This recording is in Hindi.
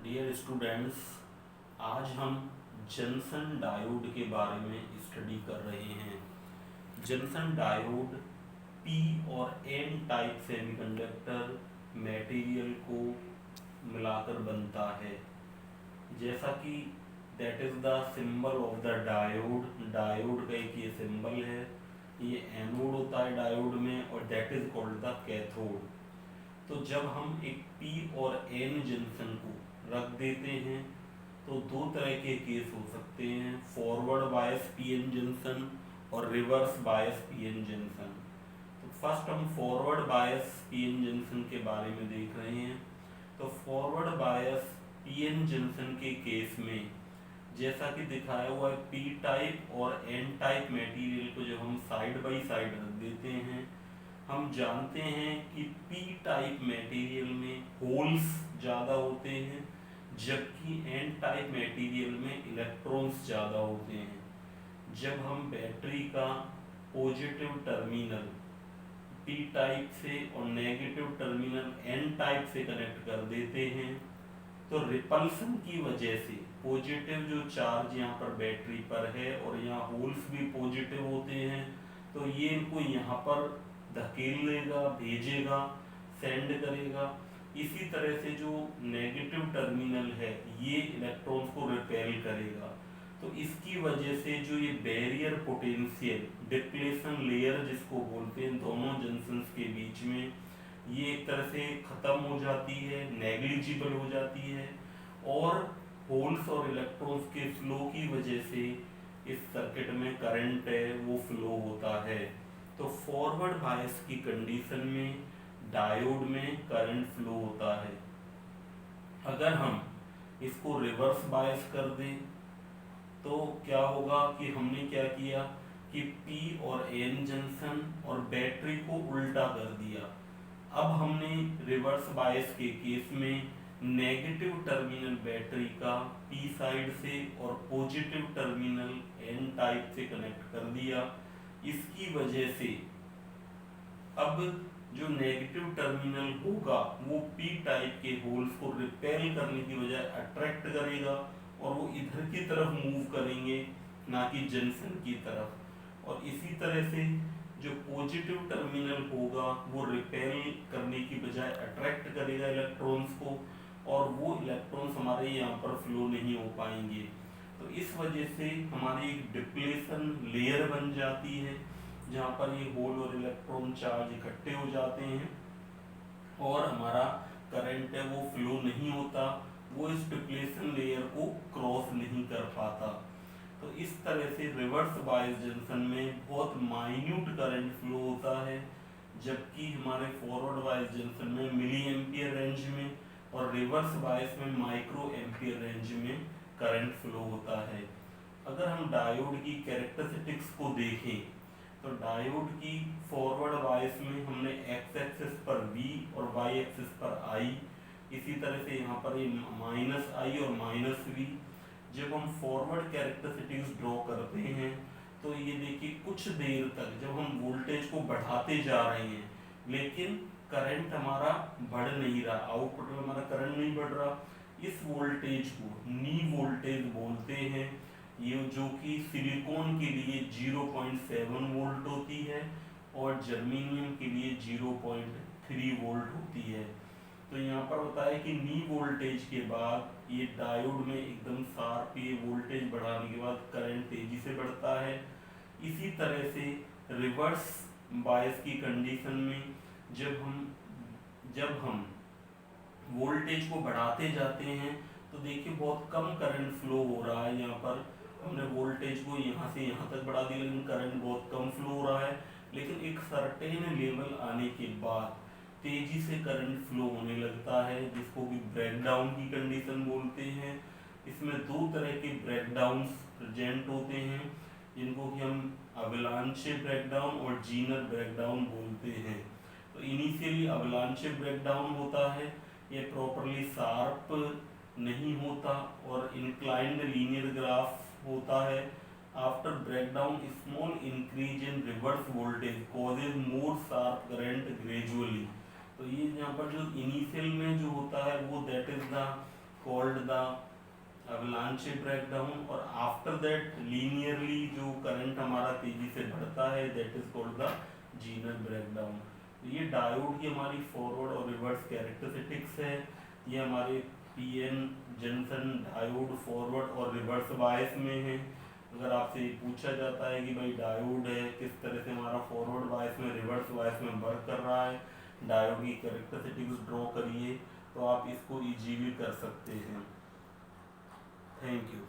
डियर स्टूडेंट्स, आज हम जंक्शन डायोड के बारे में स्टडी कर रहे हैं। जंक्शन डायोड पी और एन टाइप सेमीकंडक्टर मटेरियल को मिलाकर बनता है। जैसा कि that is the symbol of the diode. Diode का एक ये सिंबल है, ये एनोड होता है डायोड में और that is called the cathode. तो जब हम एक पी और एन जंक्शन को रख देते हैं तो दो तरह के केस हो सकते हैं, फॉरवर्ड बायस पीएन जंक्शन और रिवर्स बायस पीएन जंक्शन। तो फर्स्ट हम फॉरवर्ड बायस पीएन जंक्शन के बारे में देख रहे हैं। तो फॉरवर्ड बायस पीएन जंक्शन के केस में जैसा कि दिखाया हुआ है, पी टाइप और एन टाइप मटेरियल को जब हम साइड बाई साइड रख देते हैं, हम जानते हैं कि पी टाइप मटेरियल में होल्स ज़्यादा होते हैं जबकि एन टाइप मटेरियल में इलेक्ट्रॉन्स ज़्यादा होते हैं। जब हम बैटरी का पॉजिटिव टर्मिनल पी टाइप से और नेगेटिव टर्मिनल एन टाइप से कनेक्ट कर देते हैं तो रिपल्सन की वजह से पॉजिटिव जो चार्ज यहाँ पर बैटरी पर है और यहाँ होल्स भी पॉजिटिव होते हैं, तो ये इनको यहाँ पर धकेल देगा, भेजेगा, सेंड करेगा। इसी तरह से जो नेगेटिव टर्मिनल है ये इलेक्ट्रॉन्स को रिपेल करेगा। तो इसकी वजह से जो ये बैरियर पोटेंशियल डिप्लेशन लेयर जिसको बोलते हैं दोनों जंक्शंस के बीच में, ये एक तरह से खत्म हो जाती है, नेग्लिजिबल हो जाती है और होल्स और इलेक्ट्रॉन्स के फ्लो की वजह से इस सर्किट में करंट है वो फ्लो होता है। तो फॉरवर्ड बायस की कंडीशन में डायोड में करंट फ्लो होता है। अगर हम इसको रिवर्स बायस कर दें तो क्या होगा कि हमने क्या किया कि पी और एन जंक्शन और बैटरी को उल्टा कर दिया। अब हमने रिवर्स बायस के केस में नेगेटिव टर्मिनल बैटरी का पी साइड से और पॉजिटिव टर्मिनल एन टाइप से कनेक्ट कर दिया। इसकी वजह से अब जो नेगेटिव टर्मिनल होगा वो पी टाइप के होल्स को रिपेल करने की बजाय अट्रैक्ट करेगा और वो इधर की तरफ मूव करेंगे, ना कि जंक्शन की तरफ। और इसी तरह से जो पॉजिटिव टर्मिनल होगा वो रिपेल करने की बजाय अट्रैक्ट करेगा इलेक्ट्रॉन्स को और वो इलेक्ट्रॉन्स हमारे यहाँ पर फ्लो नहीं हो पाएंगे। तो इस वजह से हमारी एक डिप्लेशन लेयर बन जाती है जहाँ पर ये होल और इलेक्ट्रॉन चार्ज इकट्ठे हो जाते हैं और हमारा करंट है वो फ्लो नहीं होता, वो इस डिप्लेशन लेयर को क्रॉस नहीं कर पाता। तो इस तरह से रिवर्स बायस जंक्शन में बहुत माइन्यूट करंट फ्लो होता है, जबकि हमारे फॉरवर्ड बायस जंक्शन में मिली एम्पियर रेंज में और रिवर्स बायस में माइक्रो एम्पियर रेंज में करंट फ्लो होता है। अगर हम डायोड की कैरेक्टरिस्टिक्स को देखें तो डायोड की फॉरवर्ड बायस में हमने एक्स एक्सिस पर V और वाई एक्सिस पर I, इसी तरह से यहाँ पर ये -I और -V। जब हम फॉरवर्ड कैरेक्टरिस्टिक्स ड्रॉ करते हैं तो ये देखिए कुछ देर तक जब हम वोल्टेज को बढ़ाते जा रहे हैं लेकिन करंट हमारा बढ़ नहीं रहा, आउटपुट में हमारा करंट नहीं बढ़ रहा, इस वोल्टेज को नी वोल्टेज बोलते हैं। ये जो कि सिलिकॉन के लिए 0.7 वोल्ट होती है और जर्मेनियम के लिए 0.3 वोल्ट होती है। तो यहाँ पर बताया कि नी वोल्टेज के बाद ये डायोड में एकदम शार्प ये वोल्टेज बढ़ाने के बाद करंट तेजी से बढ़ता है। इसी तरह से रिवर्स बायस की कंडीशन में जब हम वोल्टेज को बढ़ाते जाते हैं तो देखिए बहुत कम करंट फ्लो हो रहा है। यहाँ पर हमने वोल्टेज को यहाँ से यहाँ तक बढ़ा दिया लेकिन करंट बहुत कम फ्लो हो रहा है, लेकिन एक सर्टेन लेवल आने के बाद तेजी से करंट फ्लो होने लगता है जिसको कि ब्रेकडाउन की कंडीशन बोलते हैं। इसमें दो तरह के ब्रेकडाउन्स प्रेजेंट होते हैं जिनको कि हम अवलांचे ब्रेकडाउन और जीनर ब्रेकडाउन बोलते हैं। तो इनिशियली अवलांचे ब्रेकडाउन होता है, ये प्रॉपरली शार्प नहीं होता और इंक्लाइंड लीनियर ग्राफ होता है। After breakdown small increase in reverse voltage causes more sharp current gradually. तो ये यहाँ पर जो इनिशियल में जो होता है वो that is the called the avalanche breakdown, और आफ्टर दैट लीनियरली जो करंट हमारा तेजी से बढ़ता है that is called the Zener breakdown. ये डायोड की हमारी फॉरवर्ड और रिवर्स कैरेक्टरिस्टिक्स है। ये हमारे पीएन जंक्शन डायोड फॉरवर्ड और रिवर्स बायस में है। अगर आपसे पूछा जाता है कि भाई डायोड है किस तरह से हमारा फॉरवर्ड बायस में रिवर्स बायस में वर्क कर रहा है, डायोड की कैरेक्टरिस्टिक्स ड्रॉ करिए, तो आप इसको इजीली कर सकते हैं। Thank you.